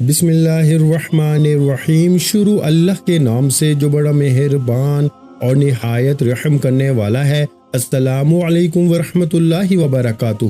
بسم اللہ الرحمن الرحیم۔ شروع اللہ کے نام سے جو بڑا مہربان اور نہایت رحم کرنے والا ہے۔ السلام علیکم ورحمۃ اللہ وبرکاتہ۔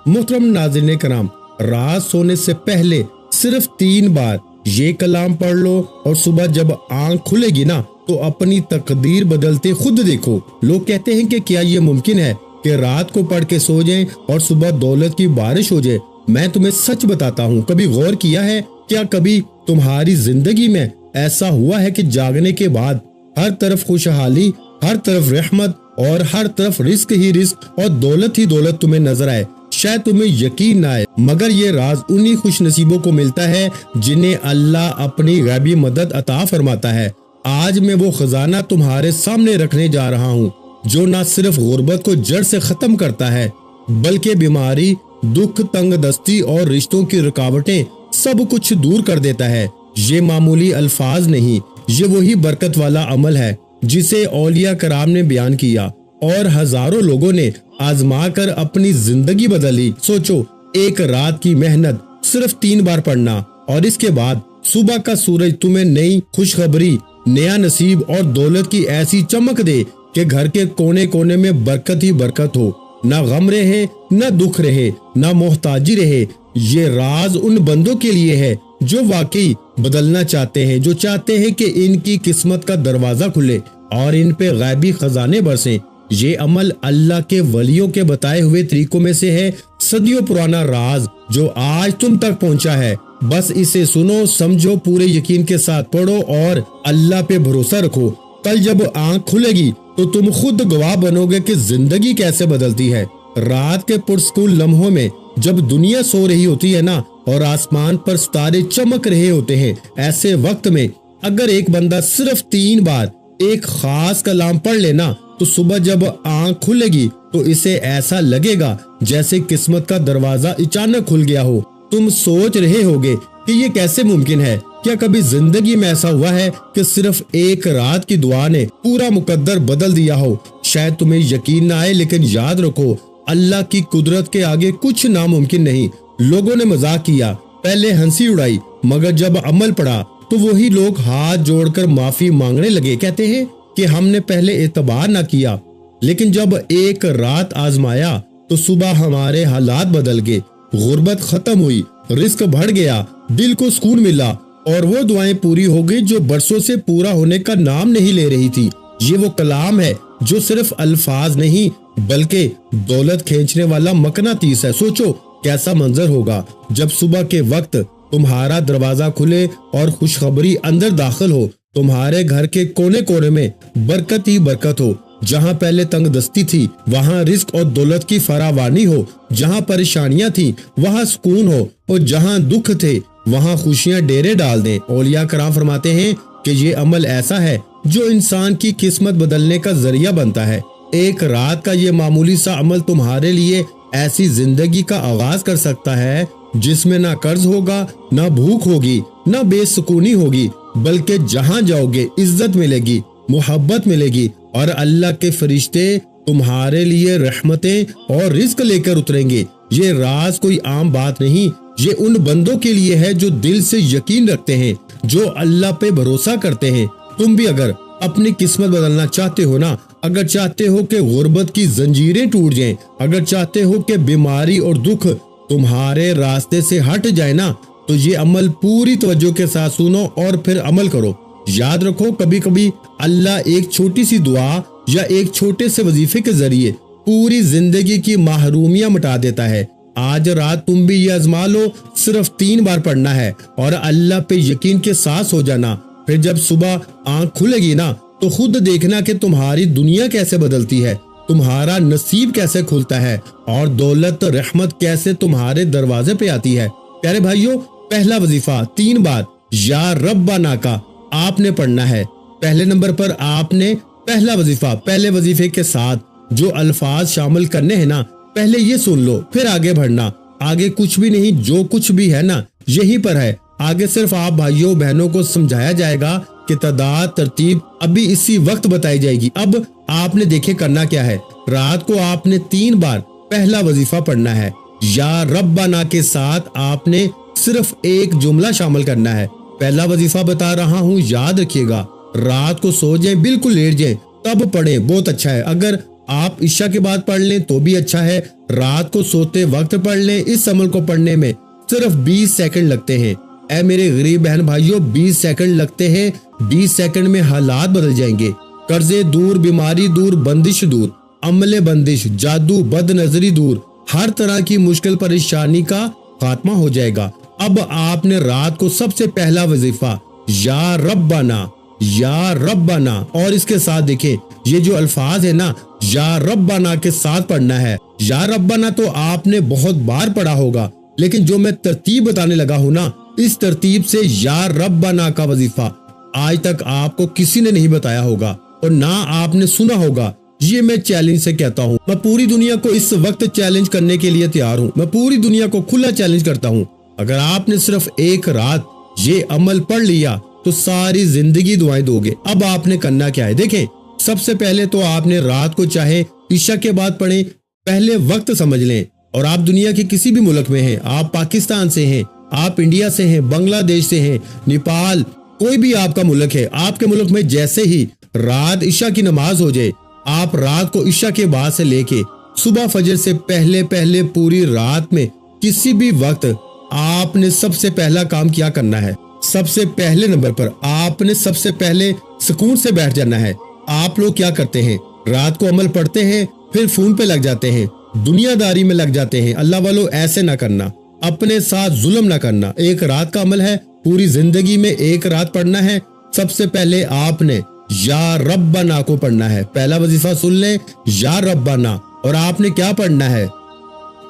محترم ناظرین کرام، رات سونے سے پہلے صرف 3 بار یہ کلام پڑھ لو اور صبح جب آنکھ کھلے گی نا تو اپنی تقدیر بدلتے خود دیکھو۔ لوگ کہتے ہیں کہ کیا یہ ممکن ہے کہ رات کو پڑھ کے سو جائیں اور صبح دولت کی بارش ہو جائے؟ میں تمہیں سچ بتاتا ہوں، کبھی غور کیا ہے؟ کیا کبھی تمہاری زندگی میں ایسا ہوا ہے کہ جاگنے کے بعد ہر طرف خوشحالی، ہر طرف رحمت اور ہر طرف رزق ہی رزق اور دولت ہی دولت تمہیں نظر آئے؟ شاید تمہیں یقین نہ آئے، مگر یہ راز انہی خوش نصیبوں کو ملتا ہے جنہیں اللہ اپنی غیبی مدد عطا فرماتا ہے۔ آج میں وہ خزانہ تمہارے سامنے رکھنے جا رہا ہوں جو نہ صرف غربت کو جڑ سے ختم کرتا ہے بلکہ بیماری، دکھ، تنگ دستی اور رشتوں کی رکاوٹیں سب کچھ دور کر دیتا ہے۔ یہ معمولی الفاظ نہیں، یہ وہی برکت والا عمل ہے جسے اولیاء کرام نے بیان کیا اور ہزاروں لوگوں نے آزما کر اپنی زندگی بدلی۔ سوچو، ایک رات کی محنت، صرف 3 بار پڑھنا، اور اس کے بعد صبح کا سورج تمہیں نئی خوشخبری، نیا نصیب اور دولت کی ایسی چمک دے کہ گھر کے کونے کونے میں برکت ہی برکت ہو، نہ غم رہے، نہ دکھ رہے، نہ محتاجی رہے۔ یہ راز ان بندوں کے لیے ہے جو واقعی بدلنا چاہتے ہیں، جو چاہتے ہیں کہ ان کی قسمت کا دروازہ کھلے اور ان پہ غیبی خزانے برسیں۔ یہ عمل اللہ کے ولیوں کے بتائے ہوئے طریقوں میں سے ہے، صدیوں پرانا راز جو آج تم تک پہنچا ہے۔ بس اسے سنو، سمجھو، پورے یقین کے ساتھ پڑھو اور اللہ پہ بھروسہ رکھو۔ کل جب آنکھ کھلے گی تو تم خود گواہ بنو گے کہ زندگی کیسے بدلتی ہے۔ رات کے پرسکون لمحوں میں جب دنیا سو رہی ہوتی ہے نا اور آسمان پر ستارے چمک رہے ہوتے ہیں، ایسے وقت میں اگر ایک بندہ صرف 3 بار ایک خاص کلام پڑھ لینا تو صبح جب آنکھ کھلے گی تو اسے ایسا لگے گا جیسے قسمت کا دروازہ اچانک کھل گیا ہو۔ تم سوچ رہے ہوگے کہ یہ کیسے ممکن ہے؟ کیا کبھی زندگی میں ایسا ہوا ہے کہ صرف ایک رات کی دعا نے پورا مقدر بدل دیا ہو؟ شاید تمہیں یقین نہ آئے، لیکن یاد رکھو، اللہ کی قدرت کے آگے کچھ ناممکن نہیں۔ لوگوں نے مذاق کیا، پہلے ہنسی اڑائی، مگر جب عمل پڑا تو وہی لوگ ہاتھ جوڑ کر معافی مانگنے لگے۔ کہتے ہیں کہ ہم نے پہلے اعتبار نہ کیا، لیکن جب ایک رات آزمایا تو صبح ہمارے حالات بدل گئے، غربت ختم ہوئی، رزق بڑھ گیا، دل کو سکون ملا، اور وہ دعائیں پوری ہو گئی جو برسوں سے پورا ہونے کا نام نہیں لے رہی تھی۔ یہ وہ کلام ہے جو صرف الفاظ نہیں بلکہ دولت کھینچنے والا مقناطیس ہے۔ سوچو کیسا منظر ہوگا جب صبح کے وقت تمہارا دروازہ کھلے اور خوشخبری اندر داخل ہو، تمہارے گھر کے کونے کونے میں برکت ہی برکت ہو۔ جہاں پہلے تنگ دستی تھی وہاں رزق اور دولت کی فراوانی ہو، جہاں پریشانیاں تھیں وہاں سکون ہو، اور جہاں دکھ تھے وہاں خوشیاں ڈیرے ڈال دیں۔ اولیاء کرام فرماتے ہیں کہ یہ عمل ایسا ہے جو انسان کی قسمت بدلنے کا ذریعہ بنتا ہے۔ ایک رات کا یہ معمولی سا عمل تمہارے لیے ایسی زندگی کا آغاز کر سکتا ہے جس میں نہ قرض ہوگا، نہ بھوک ہوگی، نہ بے سکونی ہوگی، بلکہ جہاں جاؤ گے عزت ملے گی، محبت ملے گی، اور اللہ کے فرشتے تمہارے لیے رحمتیں اور رزق لے کر اتریں گے۔ یہ راز کوئی عام بات نہیں، یہ ان بندوں کے لیے ہے جو دل سے یقین رکھتے ہیں، جو اللہ پہ بھروسہ کرتے ہیں۔ تم بھی اگر اپنی قسمت بدلنا چاہتے ہو نا، اگر چاہتے ہو کہ غربت کی زنجیریں ٹوٹ جائیں، اگر چاہتے ہو کہ بیماری اور دکھ تمہارے راستے سے ہٹ جائے نا، تو یہ عمل پوری توجہ کے ساتھ سنو اور پھر عمل کرو۔ یاد رکھو، کبھی کبھی اللہ ایک چھوٹی سی دعا یا ایک چھوٹے سے وظیفے کے ذریعے پوری زندگی کی محرومیاں مٹا دیتا ہے۔ آج رات تم بھی یہ آزما لو، صرف 3 بار پڑھنا ہے اور اللہ پہ یقین کے ساتھ سو جانا۔ پھر جب صبح آنکھ کھلے گی نا تو خود دیکھنا کہ تمہاری دنیا کیسے بدلتی ہے، تمہارا نصیب کیسے کھلتا ہے، اور دولت رحمت کیسے تمہارے دروازے پہ آتی ہے۔ پیارے بھائیوں، پہلا وظیفہ 3 بار یا ربنا کا آپ نے پڑھنا ہے۔ پہلے نمبر پر آپ نے پہلا وظیفہ، پہلے وظیفے کے ساتھ جو الفاظ شامل کرنے ہیں نا، پہلے یہ سن لو، پھر آگے بڑھنا۔ آگے کچھ بھی نہیں، جو کچھ بھی ہے نا یہیں پر ہے۔ آگے صرف آپ بھائیوں بہنوں کو سمجھایا جائے گا کہ تعداد ترتیب ابھی اسی وقت بتائی جائے گی۔ اب آپ نے دیکھے کرنا کیا ہے، رات کو آپ نے 3 بار پہلا وظیفہ پڑھنا ہے۔ یا ربنا کے ساتھ آپ نے صرف ایک جملہ شامل کرنا ہے۔ پہلا وظیفہ بتا رہا ہوں، یاد رکھیے گا، رات کو سو جائیں، بالکل لیٹ جائیں تب پڑھیں، بہت اچھا ہے۔ اگر آپ عشاء کے بعد پڑھ لیں تو بھی اچھا ہے، رات کو سوتے وقت پڑھ لیں۔ اس عمل کو پڑھنے میں صرف 20 سیکنڈ لگتے ہیں۔ اے میرے غریب بہن بھائیوں، 20 سیکنڈ لگتے ہیں، 20 سیکنڈ میں حالات بدل جائیں گے۔ قرضے دور، بیماری دور، بندش دور، عمل بندش، جادو، بد نظری دور، ہر طرح کی مشکل پریشانی کا خاتمہ ہو جائے گا۔ اب آپ نے رات کو سب سے پہلا وظیفہ یا ربنا، یا ربنا، اور اس کے ساتھ دیکھیں یہ جو الفاظ ہے نا، یا ربنا کے ساتھ پڑھنا ہے۔ یا ربنا تو آپ نے بہت بار پڑھا ہوگا، لیکن جو میں ترتیب بتانے لگا ہوں نا، اس ترتیب سے یا ربنا کا وظیفہ آج تک آپ کو کسی نے نہیں بتایا ہوگا اور نہ آپ نے سنا ہوگا۔ یہ میں چیلنج سے کہتا ہوں، میں پوری دنیا کو اس وقت چیلنج کرنے کے لیے تیار ہوں، میں پوری دنیا کو کھلا چیلنج کرتا ہوں۔ اگر آپ نے صرف ایک رات یہ عمل پڑھ لیا تو ساری زندگی دعائیں دو گے۔ اب آپ نے کرنا کیا ہے، دیکھیں سب سے پہلے تو آپ نے رات کو چاہے عشاء کے بعد پڑھیں، پہلے وقت سمجھ لیں، اور آپ دنیا کے کسی بھی ملک میں ہیں، آپ پاکستان سے ہیں، آپ انڈیا سے ہیں، بنگلہ دیش سے ہیں، نیپال، کوئی بھی آپ کا ملک ہے، آپ کے ملک میں جیسے ہی رات عشاء کی نماز ہو جائے، آپ رات کو عشاء کے بعد سے لے کے صبح فجر سے پہلے پوری رات میں کسی بھی وقت آپ نے سب سے پہلا کام کیا کرنا ہے، سب سے پہلے نمبر پر آپ نے سب سے پہلے سکون سے بیٹھ جانا ہے۔ آپ لوگ کیا کرتے ہیں، رات کو عمل پڑھتے ہیں، پھر فون پہ لگ جاتے ہیں، دنیا داری میں لگ جاتے ہیں۔ اللہ والوں ایسے نہ کرنا، اپنے ساتھ ظلم نہ کرنا۔ ایک رات کا عمل ہے، پوری زندگی میں ایک رات پڑھنا ہے۔ سب سے پہلے آپ نے یا ربنا کو پڑھنا ہے۔ پہلا وظیفہ سن لیں، یا ربنا، اور آپ نے کیا پڑھنا ہے،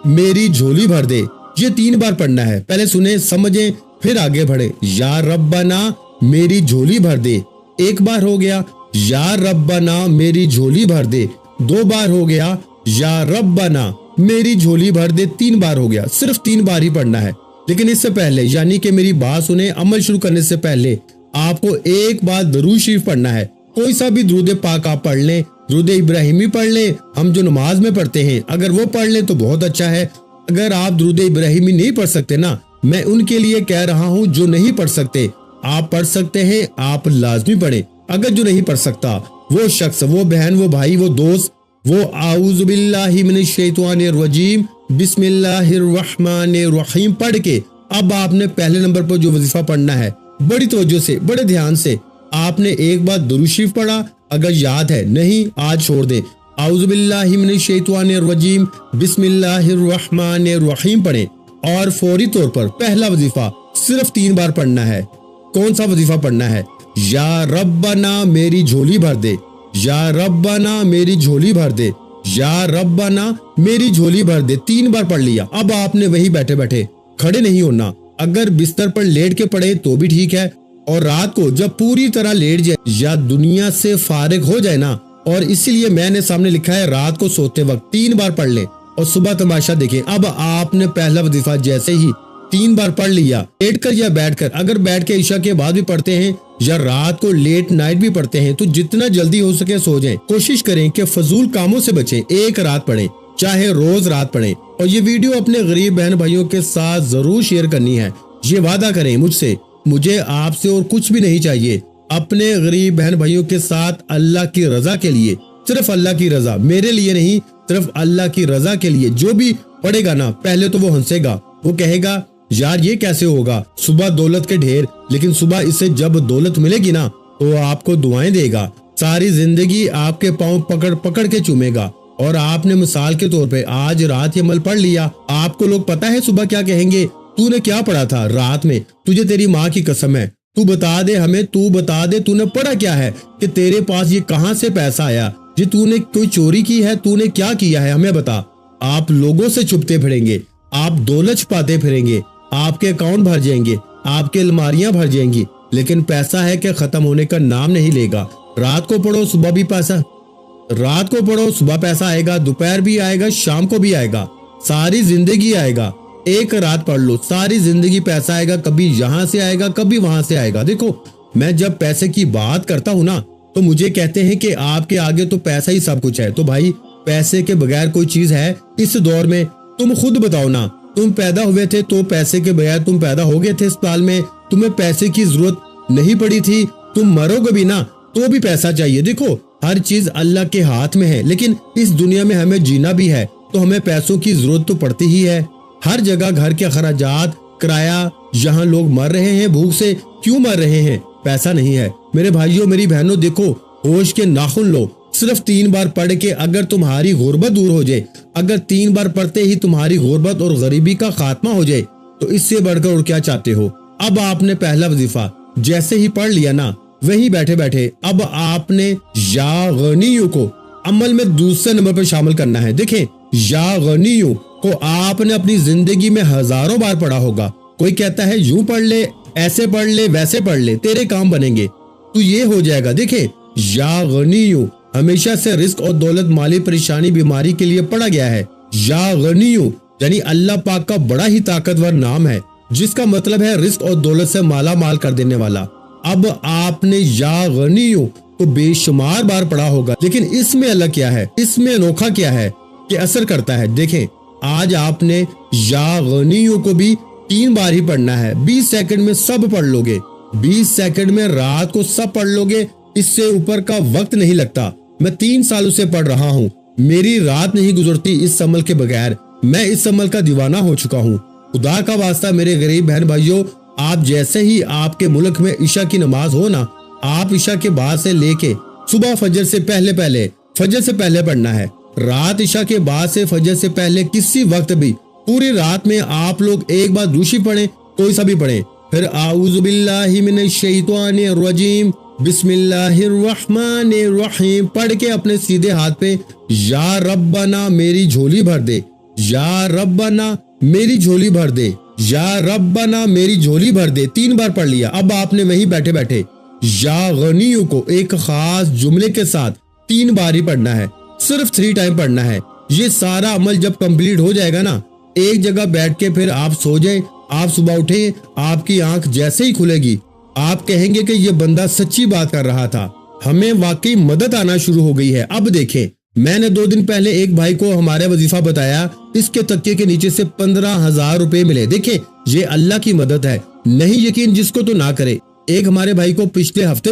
میری جھولی بھر دے، یہ 3 بار پڑھنا ہے۔ پہلے سنیں، سمجھیں، پھر آگے بڑھیں۔ یا ربنا میری جھولی بھر دے، 1 بار ہو گیا۔ یا ربنا میری جھولی بھر دے، 2 بار ہو گیا۔ یا ربنا میری جھولی بھر دے، 3 بار ہو گیا۔ صرف 3 بار ہی پڑھنا ہے، لیکن اس سے پہلے، یعنی کہ میری بات سنیں، عمل شروع کرنے سے پہلے آپ کو ایک بار درود شریف پڑھنا ہے۔ کوئی سا بھی درود پاک آپ پڑھ لیں، درود ابراہیمی پڑھ لیں، ہم جو نماز میں پڑھتے ہیں، اگر وہ پڑھ لیں تو بہت اچھا ہے۔ اگر آپ درود ابراہیمی نہیں پڑھ سکتے نا، میں ان کے لیے کہہ رہا ہوں جو نہیں پڑھ سکتے، آپ پڑھ سکتے ہیں، آپ لازمی پڑھیں۔ اگر جو نہیں پڑھ سکتا، وہ شخص، وہ بہن، وہ بھائی، وہ دوست، وہ اعوذ باللہ من الشیطان الرجیم بسم اللہ الرحمن الرحیم پڑھ کے، اب آپ نے پہلے نمبر پر جو وظیفہ پڑھنا ہے، بڑی توجہ سے، بڑے دھیان سے آپ نے ایک بار درود شریف پڑھا، اگر یاد ہے، نہیں آج چھوڑ دیں، اعوذ باللہ من الشیطان الرجیم بسم اللہ الرحمن الرحیم پڑھیں، اور فوری طور پر پہلا وظیفہ صرف 3 بار پڑھنا ہے۔ کون سا وظیفہ پڑھنا ہے، یا ربنا میری جھولی بھر دے، یا ربنا میری جھولی بھر دے، یا ربنا میری جھولی بھر دے، 3 بار پڑھ لیا۔ اب آپ نے وہی بیٹھے بیٹھے، کھڑے نہیں ہونا، اگر بستر پر لیٹ کے پڑھے تو بھی ٹھیک ہے، اور رات کو جب پوری طرح لیٹ جائے یا دنیا سے فارغ ہو جائے نا، اور اسی لیے میں نے سامنے لکھا ہے رات کو سوتے وقت 3 بار پڑھ لیں اور صبح تماشا دیکھیں۔ اب آپ نے پہلا وظیفہ جیسے ہی 3 بار پڑھ لیا، لیٹ کر یا بیٹھ کر، اگر بیٹھ کے عشاء کے بعد بھی پڑھتے ہیں یا رات کو لیٹ نائٹ بھی پڑھتے ہیں تو جتنا جلدی ہو سکے سو جائیں۔ کوشش کریں کہ فضول کاموں سے بچیں، ایک رات پڑھیں، چاہے روز رات پڑھیں، اور یہ ویڈیو اپنے غریب بہن بھائیوں کے ساتھ ضرور شیئر کرنی ہے۔ یہ وعدہ کریں مجھ سے، مجھے آپ سے اور کچھ بھی نہیں چاہیے، اپنے غریب بہن بھائیوں کے ساتھ اللہ کی رضا کے لیے، صرف اللہ کی رضا، میرے لیے نہیں، صرف اللہ کی رضا کے لیے۔ جو بھی پڑھے گا نا، پہلے تو وہ ہنسے گا، وہ کہے گا یار یہ کیسے ہوگا، صبح دولت کے ڈھیر، لیکن صبح اس سے جب دولت ملے گی نا تو آپ کو دعائیں دے گا، ساری زندگی آپ کے پاؤں پکڑ پکڑ کے چومے گا۔ اور آپ نے مثال کے طور پہ آج رات یہ عمل پڑھ لیا، آپ کو لوگ پتہ ہے صبح کیا کہیں گے، تو نے کیا پڑھا تھا رات میں، تجھے تیری ماں کی قسم ہے، تو بتا دے ہمیں، تو بتا دے تو نے پڑھا کیا ہے، کہ تیرے پاس یہ کہاں سے پیسہ آیا، یہ تو نے کوئی چوری کی ہے، تو نے کیا کیا ہے، ہمیں بتا۔ آپ لوگوں سے چھپتے پھریں گے، آپ دولت چھپاتے پھریں گے، آپ کے اکاؤنٹ بھر جائیں گے، آپ کے الماریاں بھر جائیں گی، لیکن پیسہ ہے کہ ختم ہونے کا نام نہیں لے گا۔ رات کو پڑھو صبح بھی پیسہ، رات کو پڑھو صبح پیسہ آئے گا، دوپہر بھی آئے گا، شام کو بھی آئے گا، ساری زندگی آئے گا۔ ایک رات پڑھ لو، ساری زندگی پیسہ آئے گا، کبھی یہاں سے آئے گا، کبھی وہاں سے آئے گا۔ دیکھو میں جب پیسے کی بات کرتا ہوں نا تو مجھے کہتے ہیں کہ آپ کے آگے تو پیسہ ہی سب کچھ ہے، تو بھائی پیسے کے بغیر کوئی چیز ہے اس دور میں؟ تم خود بتاؤ نا، تم پیدا ہوئے تھے تو پیسے کے بغیر تم پیدا ہو گئے تھے اسپتال میں، تمہیں پیسے کی ضرورت نہیں پڑی تھی، تم مرو گے بھی نا تو بھی پیسہ چاہیے۔ دیکھو ہر چیز اللہ کے ہاتھ میں ہے، لیکن اس دنیا میں ہمیں جینا بھی ہے تو ہمیں پیسوں کی ضرورت تو پڑتی ہی ہے۔ ہر جگہ گھر کے اخراجات، کرایہ، یہاں لوگ مر رہے ہیں بھوک سے، کیوں مر رہے ہیں؟ پیسہ نہیں ہے۔ میرے بھائیوں میری بہنوں، دیکھو ہوش کے ناخن لو، صرف 3 بار پڑھ کے اگر تمہاری غربت دور ہو جائے، اگر 3 بار پڑھتے ہی تمہاری غربت اور غریبی کا خاتمہ ہو جائے تو اس سے بڑھ کر اور کیا چاہتے ہو؟ اب آپ نے پہلا وظیفہ جیسے ہی پڑھ لیا نا، وہیں بیٹھے بیٹھے اب آپ نے یا غنیوں کو عمل میں دوسرے نمبر پر شامل کرنا ہے۔ دیکھیں یا غنیوں کو آپ نے اپنی زندگی میں ہزاروں بار پڑھا ہوگا۔ کوئی کہتا ہے یوں پڑھ لے، ایسے پڑھ لے، ویسے پڑھ لے، تیرے کام بنیں گے، تو یہ ہو جائے گا۔ دیکھیں یا غنیوں ہمیشہ سے رزق اور دولت، مالی پریشانی، بیماری کے لیے پڑھا گیا ہے۔ یا غنیوں یعنی اللہ پاک کا بڑا ہی طاقتور نام ہے جس کا مطلب ہے رزق اور دولت سے مالا مال کر دینے والا۔ اب آپ نے یا غنیوں کو بے شمار بار پڑھا ہوگا، لیکن اس میں الگ کیا ہے، اس میں انوکھا کیا ہے کہ اثر کرتا ہے۔ دیکھیں آج آپ نے یا غنیوں کو بھی 3 بار ہی پڑھنا ہے، 20 سیکنڈ میں سب پڑھ لو گے، 20 سیکنڈ میں رات کو سب پڑھ لو گے، اس سے اوپر کا وقت نہیں لگتا۔ میں 3 سالوں سے پڑھ رہا ہوں، میری رات نہیں گزرتی اس عمل کے بغیر، میں اس عمل کا دیوانہ ہو چکا ہوں۔ خدا کا واسطہ میرے غریب بہن بھائیوں، آپ جیسے ہی آپ کے ملک میں عشاء کی نماز ہو نا، آپ عشاء کے بعد سے لے کے صبح فجر سے پہلے پڑھنا ہے، رات عشاء کے بعد سے فجر سے پہلے کسی وقت بھی پوری رات میں آپ لوگ ایک بار دوشی پڑھیں، کوئی سا بھی پڑھیں، پھر اعوذ باللہ من الشیطان الرجیم بسم اللہ الرحمن الرحیم پڑھ کے اپنے سیدھے ہاتھ پہ یا ربنا میری جھولی بھر دے، یا ربنا میری جھولی بھر دے، یا ربنا میری جھولی بھر دے، 3 بار پڑھ لیا۔ اب آپ نے وہیں بیٹھے بیٹھے یا غنیوں کو ایک خاص جملے کے ساتھ 3 بار ہی پڑھنا ہے، صرف 3 ٹائم پڑھنا ہے۔ یہ سارا عمل جب کمپلیٹ ہو جائے گا نا، ایک جگہ بیٹھ کے پھر آپ سو جائیں، آپ صبح اٹھیں، آپ کی آنکھ جیسے ہی کھلے گی آپ کہیں گے کہ یہ بندہ سچی بات کر رہا تھا، ہمیں واقعی مدد آنا شروع ہو گئی ہے۔ اب دیکھیں میں نے 2 دن پہلے ایک بھائی کو ہمارے وظیفہ بتایا، اس کے تکیے کے نیچے سے 15,000 روپے ملے۔ دیکھیں یہ اللہ کی مدد ہے، نہیں یقین جس کو تو نہ کرے۔ ایک ہمارے بھائی کو پچھلے ہفتے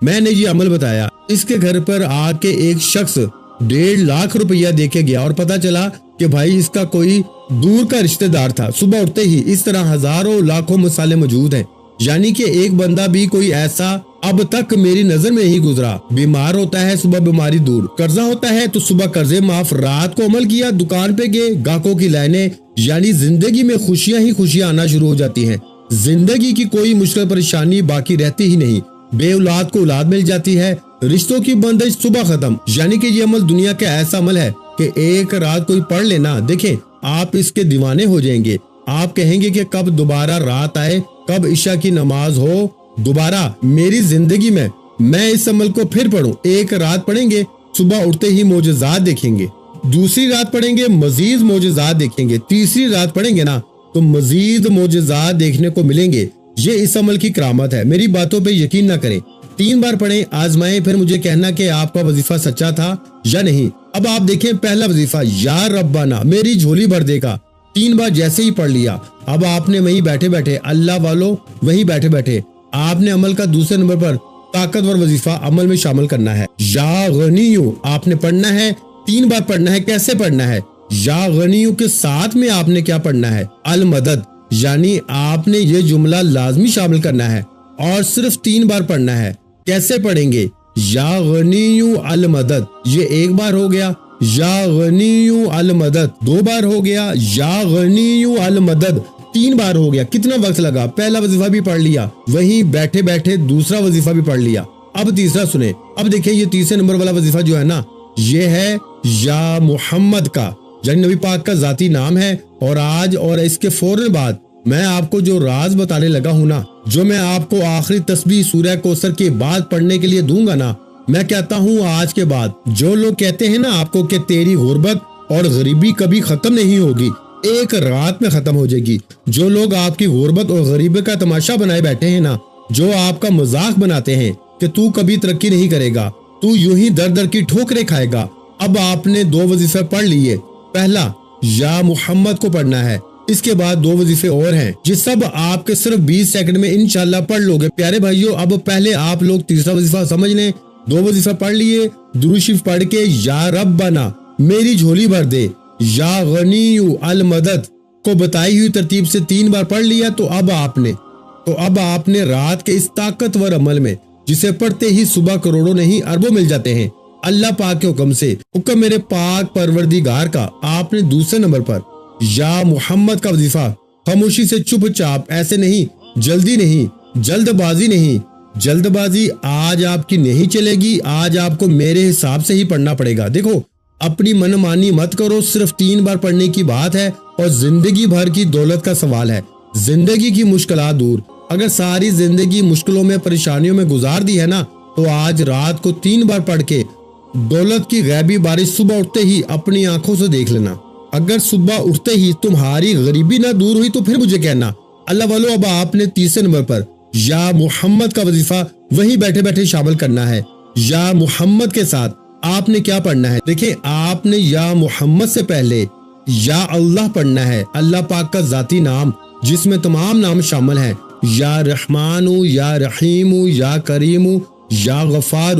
میں نے یہ عمل بتایا، اس کے گھر پر آ کے ایک شخص 1.5 لاکھ روپیہ دے کے گیا اور پتا چلا کہ بھائی اس کا کوئی دور کا رشتہ دار تھا۔ صبح اٹھتے ہی اس طرح ہزاروں لاکھوں مسئلے موجود ہیں، یعنی کہ ایک بندہ بھی کوئی ایسا اب تک میری نظر میں نہیں گزرا۔ بیمار ہوتا ہے صبح بیماری دور، قرضہ ہوتا ہے تو صبح قرضے معاف، رات کو عمل کیا، دکان پہ گئے، گاہکوں کی لائنیں، یعنی زندگی میں خوشیاں ہی خوشیاں آنا شروع ہو جاتی ہیں، زندگی کی کوئی مشکل پریشانی باقی رہتی ہی نہیں، بے اولاد کو اولاد مل جاتی ہے، رشتوں کی بندش صبح ختم۔ یعنی کہ یہ عمل دنیا کا ایسا عمل ہے کہ ایک رات کوئی پڑھ لینا، دیکھیں آپ اس کے دیوانے ہو جائیں گے، آپ کہیں گے کہ کب دوبارہ رات آئے، کب عشاء کی نماز ہو دوبارہ میری زندگی میں اس عمل کو پھر پڑھوں۔ ایک رات پڑھیں گے، صبح اٹھتے ہی معجزات دیکھیں گے، دوسری رات پڑھیں گے مزید معجزات دیکھیں گے، تیسری رات پڑھیں گے نا تو مزید معجزات دیکھنے کو ملیں گے۔ یہ اس عمل کی کرامت ہے، میری باتوں پہ یقین نہ کریں، 3 بار پڑھیں، آزمائیں، پھر مجھے کہنا کہ آپ کا وظیفہ سچا تھا یا نہیں۔ اب آپ دیکھیں پہلا وظیفہ یا ربنا میری جھولی بھر دے گا، 3 بار جیسے ہی پڑھ لیا، اب آپ نے وہیں بیٹھے بیٹھے اللہ والوں وہیں بیٹھے بیٹھے آپ نے عمل کا دوسرے نمبر پر طاقتور وظیفہ عمل میں شامل کرنا ہے۔ یا غنیوں آپ نے پڑھنا ہے، 3 بار پڑھنا ہے۔ کیسے پڑھنا ہے؟ یا غنیوں کے ساتھ میں آپ نے کیا پڑھنا ہے؟ المدد، یعنی آپ نے یہ جملہ لازمی شامل کرنا ہے اور صرف 3 بار پڑھنا ہے۔ کیسے پڑھیں گے؟ یا غنیوں المدد، یہ 1 بار ہو گیا، یا غنیوں المدد 2 بار ہو گیا، یا غنیوں المدد 3 بار ہو گیا۔ کتنا وقت لگا؟ پہلا وظیفہ بھی پڑھ لیا، وہیں بیٹھے بیٹھے دوسرا وظیفہ بھی پڑھ لیا، اب تیسرا سنیں۔ اب دیکھیں یہ تیسرے نمبر والا وظیفہ جو ہے نا، یہ ہے یا محمد کا، یعنی نبی پاک کا ذاتی نام ہے، اور آج اور اس کے فوراً بعد میں آپ کو جو راز بتانے لگا ہوں نا، جو میں آپ کو آخری تسبیح سورہ کوثر کے بعد پڑھنے کے لیے دوں گا نا، میں کہتا ہوں آج کے بعد جو لوگ کہتے ہیں نا آپ کو کہ تیری غربت اور غریبی کبھی ختم نہیں ہوگی، ایک رات میں ختم ہو جائے گی۔ جو لوگ آپ کی غربت اور غریبی کا تماشا بنائے بیٹھے ہیں نا، جو آپ کا مذاق بناتے ہیں کہ تو کبھی ترقی نہیں کرے گا، تو یوں ہی در در کی ٹھوکریں کھائے گا، اب آپ نے 2 وظیفے پڑھ لیے۔ پہلا یا محمد کو پڑھنا ہے، اس کے بعد 2 وظیفے اور ہیں یہ سب آپ کے صرف 20 سیکنڈ میں انشاءاللہ پڑھ لوگے۔ پیارے بھائیو اب پہلے آپ لوگ تیسرا وظیفہ سمجھ لیں۔ 2 وظیفہ پڑھ لیے، درود شریف پڑھ کے یا ربنا میری جھولی بھر دے، یا غنی المدد کو بتائی ہوئی ترتیب سے 3 بار پڑھ لیا تو اب آپ نے رات کے اس طاقتور عمل میں جسے پڑھتے ہی صبح کروڑوں نہیں اربوں مل جاتے ہیں اللہ پاک کے حکم سے، حکم میرے پاک پروردگار کا، آپ نے دوسرے نمبر پر یا محمد کا وظیفہ خاموشی سے چپ چاپ، ایسے نہیں، جلدی نہیں، جلد بازی نہیں، جلد بازی آج آپ کی نہیں چلے گی، آج آپ کو میرے حساب سے ہی پڑھنا پڑے گا۔ دیکھو اپنی من مانی مت کرو، صرف 3 بار پڑھنے کی بات ہے اور زندگی بھر کی دولت کا سوال ہے، زندگی کی مشکلات دور۔ اگر ساری زندگی مشکلوں میں پریشانیوں میں گزار دی ہے نا تو آج رات کو 3 بار پڑھ کے دولت کی غیبی بارش صبح اٹھتے ہی اپنی آنکھوں سے دیکھ لینا۔ اگر صبح اٹھتے ہی تمہاری غریبی نہ دور ہوئی تو پھر مجھے کہنا۔ اللہ والو اب آپ نے تیسرے نمبر پر یا محمد کا وظیفہ وہی بیٹھے بیٹھے شامل کرنا ہے۔ یا محمد کے ساتھ آپ نے کیا پڑھنا ہے؟ دیکھیں آپ نے یا محمد سے پہلے یا اللہ پڑھنا ہے، اللہ پاک کا ذاتی نام جس میں تمام نام شامل ہیں، یا رحمان، یا رحیم، یا کریم، یا غفار۔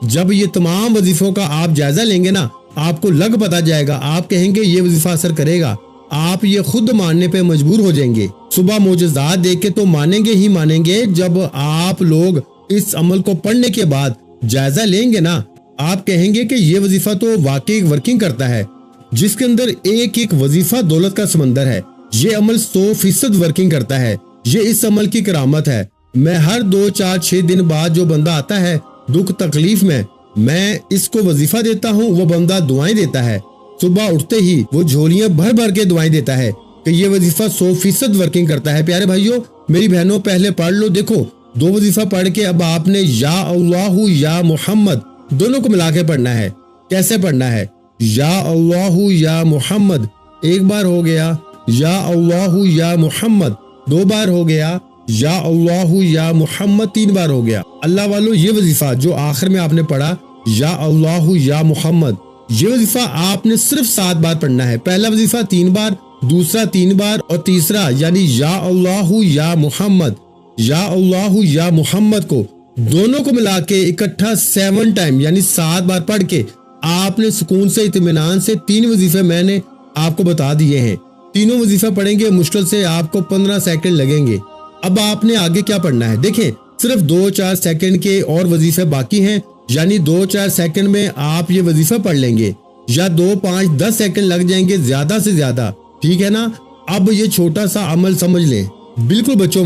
جب یہ تمام وظیفوں کا آپ جائزہ لیں گے نا آپ کو لگ پتا جائے گا، آپ کہیں گے یہ وظیفہ اثر کرے گا، آپ یہ خود ماننے پہ مجبور ہو جائیں گے۔ صبح معجزات دیکھ کے تو مانیں گے ہی مانیں گے، جب آپ لوگ اس عمل کو پڑھنے کے بعد جائزہ لیں گے نا آپ کہیں گے کہ یہ وظیفہ تو واقعی ورکنگ کرتا ہے، جس کے اندر ایک ایک وظیفہ دولت کا سمندر ہے۔ یہ عمل 100% ورکنگ کرتا ہے، یہ اس عمل کی کرامت ہے۔ میں ہر 2 4 6 دن بعد جو بندہ آتا ہے دکھ تکلیف میں اس کو وظیفہ دیتا ہوں، وہ بندہ دعائیں دیتا ہے، صبح اٹھتے ہی وہ جھولیاں بھر بھر کے دعائیں دیتا ہے کہ یہ وظیفہ 100% ورکنگ کرتا ہے۔ پیارے بھائیوں میری بہنوں پہلے پڑھ لو، دیکھو 2 وظیفہ پڑھ کے اب آپ نے یا اللہ یا محمد دونوں کو ملا کے پڑھنا ہے۔ کیسے پڑھنا ہے؟ یا اللہ یا محمد 1 بار ہو گیا، یا اللہ یا محمد 2 بار ہو گیا، یا اللہ یا محمد 3 بار ہو گیا۔ اللہ والو یہ وظیفہ جو آخر میں آپ نے پڑھا یا اللہ یا محمد، یہ وظیفہ آپ نے صرف 7 بار پڑھنا ہے۔ پہلا وظیفہ 3 بار، دوسرا 3 بار اور تیسرا یعنی یا اللہ یا محمد، یا اللہ یا محمد کو دونوں کو ملا کے اکٹھا 7 ٹائم یعنی 7 بار پڑھ کے آپ نے سکون سے اطمینان سے 3 وظیفے میں نے آپ کو بتا دیے ہیں۔ تینوں وظیفہ پڑھیں گے مشکل سے آپ کو 15 سیکنڈ لگیں گے۔ اب آپ نے آگے کیا پڑھنا ہے؟ دیکھیں صرف 2 4 سیکنڈ کے اور وظیفے باقی ہیں، یعنی 2 4 سیکنڈ میں آپ یہ وظیفہ پڑھ لیں گے، یا 2 5 10 سیکنڈ لگ جائیں گے زیادہ سے زیادہ، ٹھیک ہے نا؟ اب یہ چھوٹا سا عمل سمجھ لیں، بالکل بچوں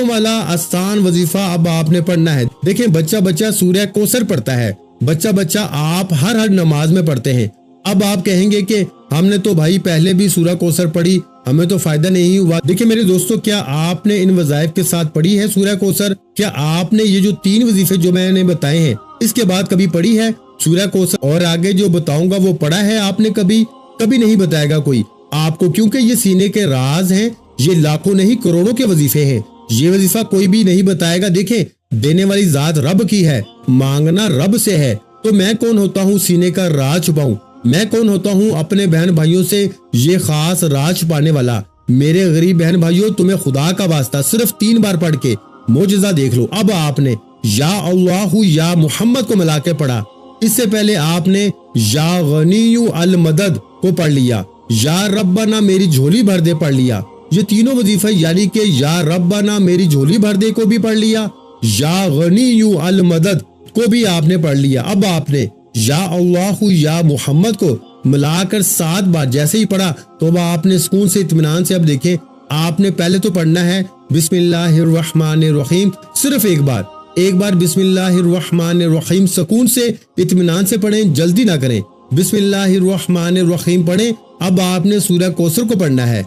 والا آسان وظیفہ اب آپ نے پڑھنا ہے۔ دیکھیں بچہ سورہ کوثر پڑھتا ہے، بچہ آپ ہر نماز میں پڑھتے ہیں۔ اب آپ کہیں گے کہ ہم نے تو بھائی پہلے بھی سورہ کوثر پڑھی، ہمیں تو فائدہ نہیں ہوا۔ دیکھیں میرے دوستو، کیا آپ نے ان وظائف کے ساتھ پڑھی ہے سورہ کوثر؟ کیا آپ نے یہ جو 3 وظیفے جو میں نے بتائے ہیں اس کے بعد کبھی پڑھی ہے سورہ کوثر؟ اور آگے جو بتاؤں گا وہ پڑھا ہے آپ نے کبھی نہیں بتائے گا کوئی آپ کو، کیونکہ یہ سینے کے راز ہیں، یہ لاکھوں نہیں کروڑوں کے وظیفے ہیں، یہ وظیفہ کوئی بھی نہیں بتائے گا۔ دیکھیں دینے والی ذات رب کی ہے، مانگنا رب سے ہے، تو میں کون ہوتا ہوں سینے کا راز چھپاؤں؟ میں کون ہوتا ہوں اپنے بہن بھائیوں سے یہ خاص راز چھپانے والا؟ میرے غریب بہن بھائیوں تمہیں خدا کا واسطہ صرف 3 بار پڑھ کے معجزہ دیکھ لو۔ اب آپ نے یا اللہ یا محمد کو ملا کے پڑھا، اس سے پہلے آپ نے یا غنی المدد کو پڑھ لیا، یا ربنا میری جھولی بھر دے پڑھ لیا۔ یہ تینوں وظیفہ یعنی کہ یا ربنا میری جھولی بھر دے کو بھی پڑھ لیا، یا غنی المدد کو بھی آپ نے پڑھ لیا۔ اب آپ نے یا اللہ یا محمد کو ملا کر 7 بار جیسے ہی پڑھا تو اب آپ نے سکون سے اطمینان سے، اب دیکھیں آپ نے پہلے تو پڑھنا ہے بسم اللہ الرحمن الرحیم، صرف ایک بار بسم اللہ الرحمن الرحیم سکون سے اطمینان سے پڑھیں، جلدی نہ کریں۔ بسم اللہ الرحمن الرحیم پڑھیں۔ اب آپ نے سورہ کوثر کو پڑھنا ہے،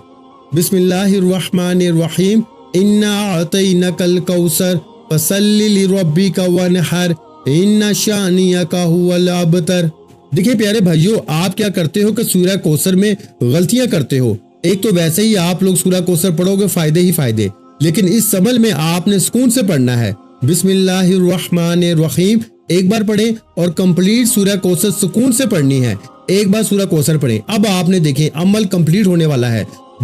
بسم اللہ الرحمن الرحیم، انا اعطینک الکوثر فصلی لربک وانحر ان شانیک هو الابتر۔ دیکھیں پیارے بھائیوں، آپ کیا کرتے ہو کہ سورہ کوثر میں غلطیاں کرتے ہو۔ ایک تو ویسے ہی آپ لوگ سورہ کوثر پڑھو گے فائدے ہی فائدے، لیکن اس عمل میں آپ نے سکون سے پڑھنا ہے۔ بسم اللہ الرحمن الرحیم 1 بار پڑھیں اور کمپلیٹ سورہ کوثر سکون سے پڑھنی ہے۔ 1 بار سورہ کوثر پڑھیں۔ اب آپ نے دیکھیں عمل کمپلیٹ ہونے والا ہے۔